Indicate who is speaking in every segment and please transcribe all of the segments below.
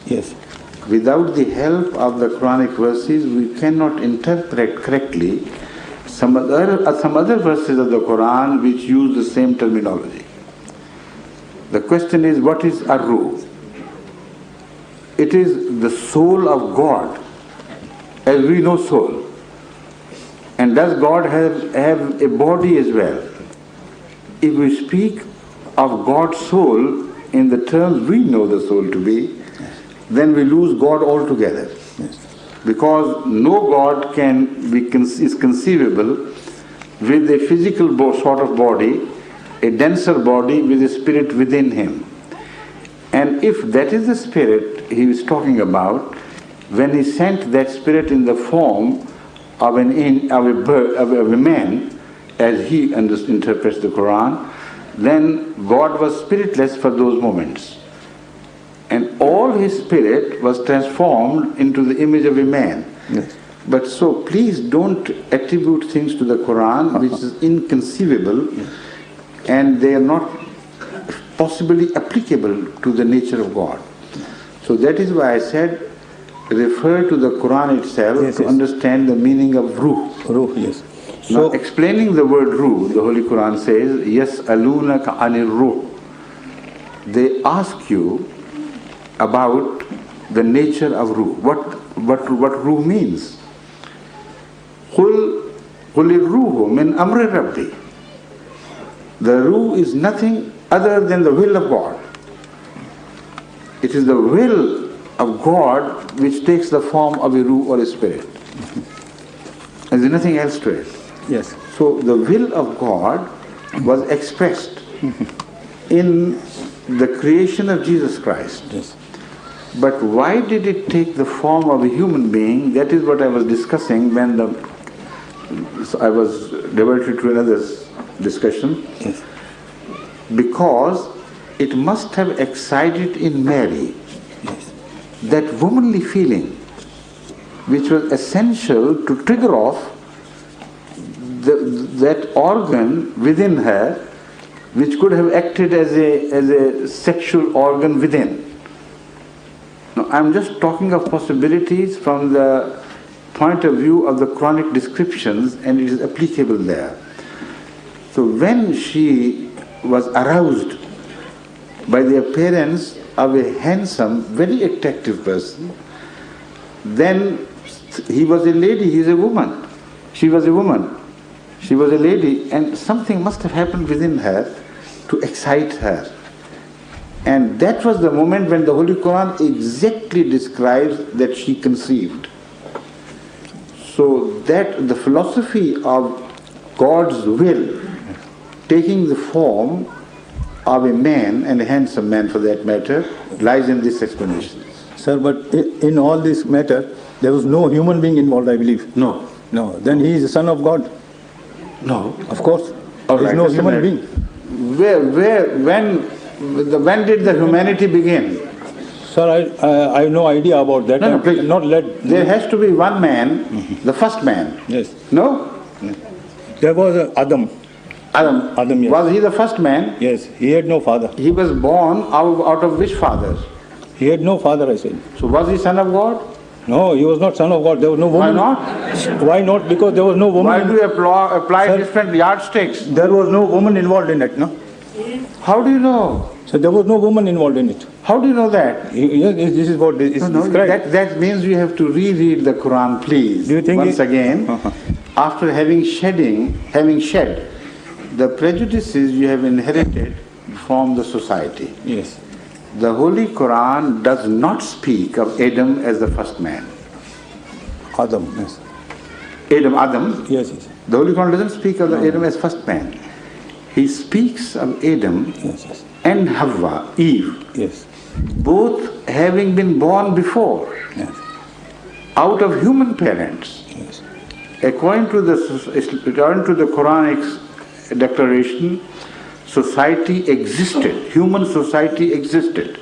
Speaker 1: Yes.
Speaker 2: Without the help of the Quranic verses, we cannot interpret correctly some other verses of the Quran which use the same terminology. The question is, what is ar-ruh? It is the soul of God, as we know soul. And does God have a body as well? If we speak of God's soul in the terms we know the soul to be, then we lose God altogether.
Speaker 1: Yes.
Speaker 2: Because no God is conceivable with a physical sort of body, a denser body with a spirit within him. And if that is the spirit he is talking about, when he sent that spirit in the form of a man, as he interprets the Quran, then God was spiritless for those moments. And all his spirit was transformed into the image of a man.
Speaker 1: Yes.
Speaker 2: But so please don't attribute things to the Quran which is inconceivable, and they are not possibly applicable to the nature of God. So that is why I said, refer to the Quran itself to understand the meaning of ruh.
Speaker 1: Ruh, yes.
Speaker 2: Now, explaining the word ruh, the Holy Quran says, Yas'alunaka anir ruh. They ask you about the nature of ruh. What ruh means? Qul ruhu min amri rabbi. The ruh is nothing other than the will of God. It is the will of God which takes the form of a ruh or a spirit. And there's nothing else to it.
Speaker 1: Yes.
Speaker 2: So the will of God was expressed in the creation of Jesus Christ.
Speaker 1: Yes.
Speaker 2: But why did it take the form of a human being? That is what I was discussing when I was diverted to another discussion.
Speaker 1: Yes.
Speaker 2: Because it must have excited in Mary that womanly feeling which was essential to trigger off that organ within her, which could have acted as a sexual organ within. Now, I'm just talking of possibilities from the point of view of the Quranic descriptions, and it is applicable there. So when she was aroused by the appearance of a handsome, very attractive person, then he was a lady, he is a woman. She was a woman. She was a lady, and something must have happened within her to excite her. And that was the moment when the Holy Quran exactly describes that she conceived. So that the philosophy of God's will taking the form of a man, and a handsome man for that matter, lies in this explanation.
Speaker 1: Sir, but in all this matter, there was no human being involved, I believe.
Speaker 2: No.
Speaker 1: No. Then he is the son of God.
Speaker 2: No.
Speaker 1: Of course.
Speaker 2: All
Speaker 1: there is
Speaker 2: right,
Speaker 1: no human being.
Speaker 2: When did the humanity begin?
Speaker 1: Sir, I have no idea about that.
Speaker 2: No, please. There has to be one man, the first man.
Speaker 1: Yes.
Speaker 2: No?
Speaker 1: There was Adam.
Speaker 2: Adam,
Speaker 1: yes.
Speaker 2: Was he the first man?
Speaker 1: Yes, he had no father.
Speaker 2: He was born out of which father?
Speaker 1: He had no father, I said.
Speaker 2: So was he son of God?
Speaker 1: No, he was not son of God. There was no woman.
Speaker 2: Why not?
Speaker 1: Why not? Because there was no woman.
Speaker 2: Why do you apply
Speaker 1: Sir,
Speaker 2: different yardsticks?
Speaker 1: There was no woman involved in it, no?
Speaker 2: How do you know?
Speaker 1: So there was no woman involved in it.
Speaker 2: How do you know that?
Speaker 1: Yes, this is what is described.
Speaker 2: That means you have to reread the Quran, please.
Speaker 1: Do you think
Speaker 2: once again, after having shed the prejudices you have inherited from the society.
Speaker 1: Yes.
Speaker 2: The Holy Quran does not speak of Adam as the first man.
Speaker 1: Adam, yes.
Speaker 2: Adam.
Speaker 1: Yes, yes.
Speaker 2: The Holy Quran doesn't speak of Adam as first man. He speaks of Adam and Havva, Eve.
Speaker 1: Yes.
Speaker 2: Both having been born before.
Speaker 1: Yes.
Speaker 2: Out of human parents.
Speaker 1: Yes.
Speaker 2: According to the Quranic declaration, society existed, human society existed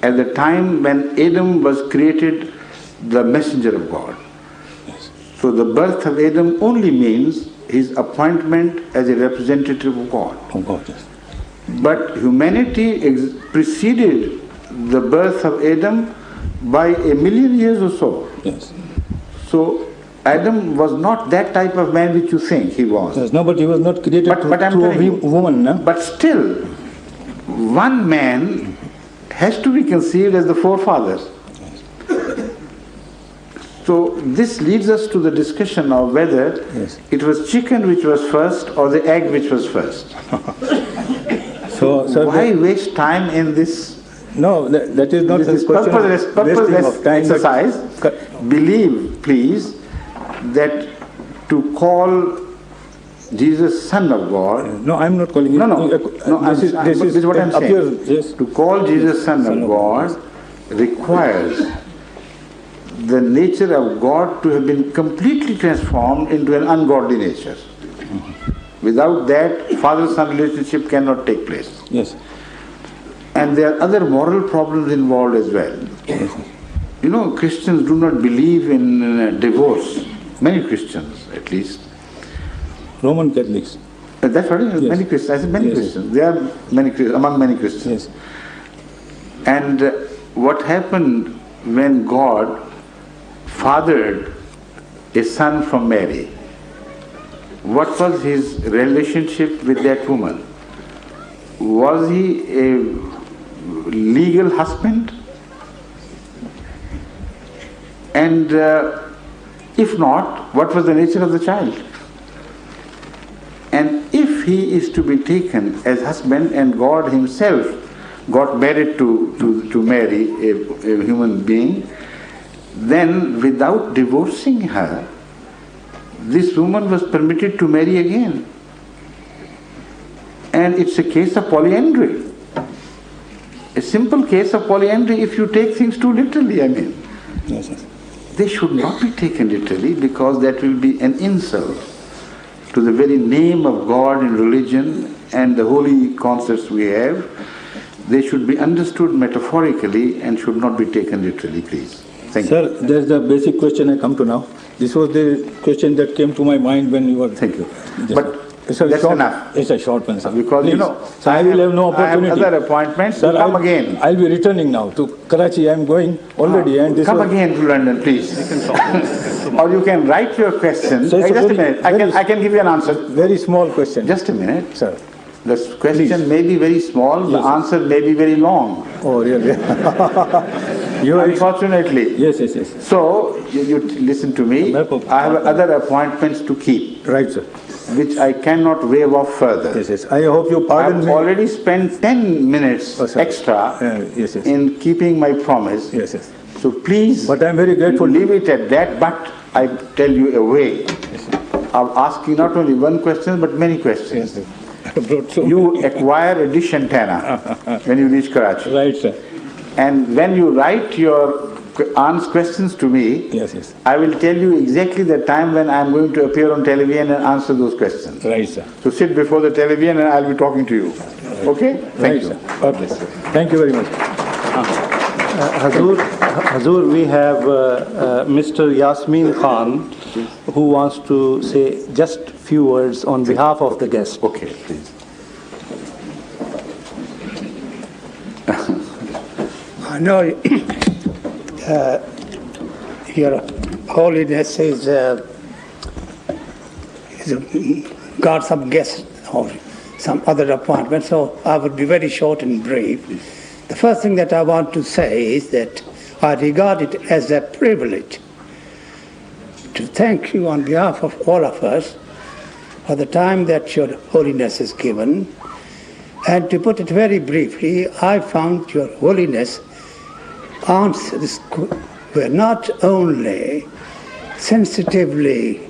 Speaker 2: at the time when Adam was created the messenger of God.
Speaker 1: Yes.
Speaker 2: So the birth of Adam only means his appointment as a representative of God.
Speaker 1: Of God, yes.
Speaker 2: But humanity preceded the birth of Adam by 1,000,000 years or so.
Speaker 1: Yes.
Speaker 2: So Adam was not that type of man which you think he was.
Speaker 1: Yes. No, but he was not created
Speaker 2: But I'm
Speaker 1: through a
Speaker 2: telling you,
Speaker 1: woman. No?
Speaker 2: But still, one man has to be conceived as the forefathers. So this leads us to the discussion of whether it was chicken which was first or the egg which was first.
Speaker 1: So
Speaker 2: why waste time in this?
Speaker 1: No, that is not
Speaker 2: this
Speaker 1: the question
Speaker 2: purposeless
Speaker 1: of time,
Speaker 2: exercise. Believe, please, that to call Jesus Son of God.
Speaker 1: No, I'm not calling
Speaker 2: This is what I'm saying.
Speaker 1: Yes.
Speaker 2: To call Jesus Son of God requires the nature of God to have been completely transformed into an ungodly nature. Without that, father-son relationship cannot take place.
Speaker 1: Yes.
Speaker 2: And there are other moral problems involved as well.
Speaker 1: Yes.
Speaker 2: You know, Christians do not believe in divorce. Many Christians, at least.
Speaker 1: Roman Catholics.
Speaker 2: That's what it is.
Speaker 1: Yes.
Speaker 2: Many Christians. I said many Christians. There are many among many Christians.
Speaker 1: Yes.
Speaker 2: And what happened when God fathered a son from Mary? What was his relationship with that woman? Was he a legal husband? And if not, what was the nature of the child? And if he is to be taken as husband and God himself got married to Mary, a human being, then without divorcing her, this woman was permitted to marry again. And it's a case of polyandry. A simple case of polyandry if you take things too literally, I mean.
Speaker 1: Yes, yes.
Speaker 2: They should not be taken literally because that will be an insult to the very name of God in religion and the holy concepts we have. They should be understood metaphorically and should not be taken literally, please. Thank you.
Speaker 1: Sir, there's the basic question I come to now. This was the question that came to my mind when you were...
Speaker 2: Thank you.
Speaker 1: Yes.
Speaker 2: But
Speaker 1: it's a
Speaker 2: that's
Speaker 1: short,
Speaker 2: enough.
Speaker 1: It's a short one, sir.
Speaker 2: Because,
Speaker 1: please.
Speaker 2: you know,
Speaker 1: so I will have no opportunity.
Speaker 2: I have other appointments,
Speaker 1: sir,
Speaker 2: so come again.
Speaker 1: I'll be returning now to Karachi. I'm going already. And this
Speaker 2: come again to London, please. Or you can write your question.
Speaker 1: So
Speaker 2: just
Speaker 1: very,
Speaker 2: a minute. I can give you an answer.
Speaker 1: Very small question.
Speaker 2: Just a minute.
Speaker 1: Sir.
Speaker 2: The question may be very small, the answer may be very long.
Speaker 1: Oh, really?
Speaker 2: Unfortunately.
Speaker 1: Yes.
Speaker 2: So, you listen to me. I have other appointments to keep.
Speaker 1: Right, sir.
Speaker 2: Which I cannot waive off further.
Speaker 1: Yes. I hope you pardon me.
Speaker 2: I've already spent 10 minutes extra in keeping my promise.
Speaker 1: Yes.
Speaker 2: So please,
Speaker 1: but I'm very grateful.
Speaker 2: Leave it at that, but I tell you a way of asking not only one question, but many questions.
Speaker 1: Yes.
Speaker 2: You acquire a dish antenna when you reach Karachi.
Speaker 1: Right, sir.
Speaker 2: And when you write your questions to me,
Speaker 1: yes,
Speaker 2: I will tell you exactly the time when I am going to appear on television and answer those questions.
Speaker 1: Right, sir.
Speaker 2: So sit before the television and I'll be talking to you. Okay? Thank you.
Speaker 1: Sir. God bless. Thank you very much.
Speaker 3: Hazur, we have Mr. Yasmin Khan who wants to say just few words on behalf of the guest.
Speaker 2: Okay, please.
Speaker 4: No, Your Holiness is got some guests or some other appointment, so I would be very short and brief. The first thing that I want to say is that I regard it as a privilege to thank you on behalf of all of us for the time that Your Holiness has given. And to put it very briefly, I found Your Holiness answers were not only sensitively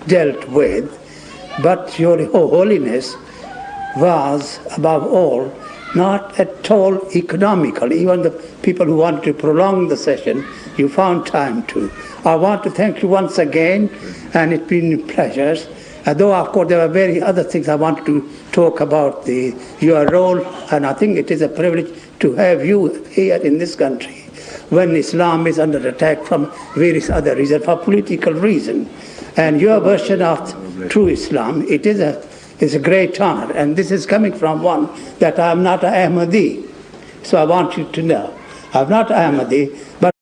Speaker 4: dealt with, but Your Holiness was, above all, not at all economical. Even the people who wanted to prolong the session, you found time to. I want to thank you once again, and it's been a pleasure. Although, of course, there are very other things I want to talk about your role, and I think it is a privilege to have you here in this country when Islam is under attack from various other reasons, for political reasons. And your version of true Islam, it is a great honor. And this is coming from one that I am not an Ahmadi. So I want you to know, I'm not Ahmadi, but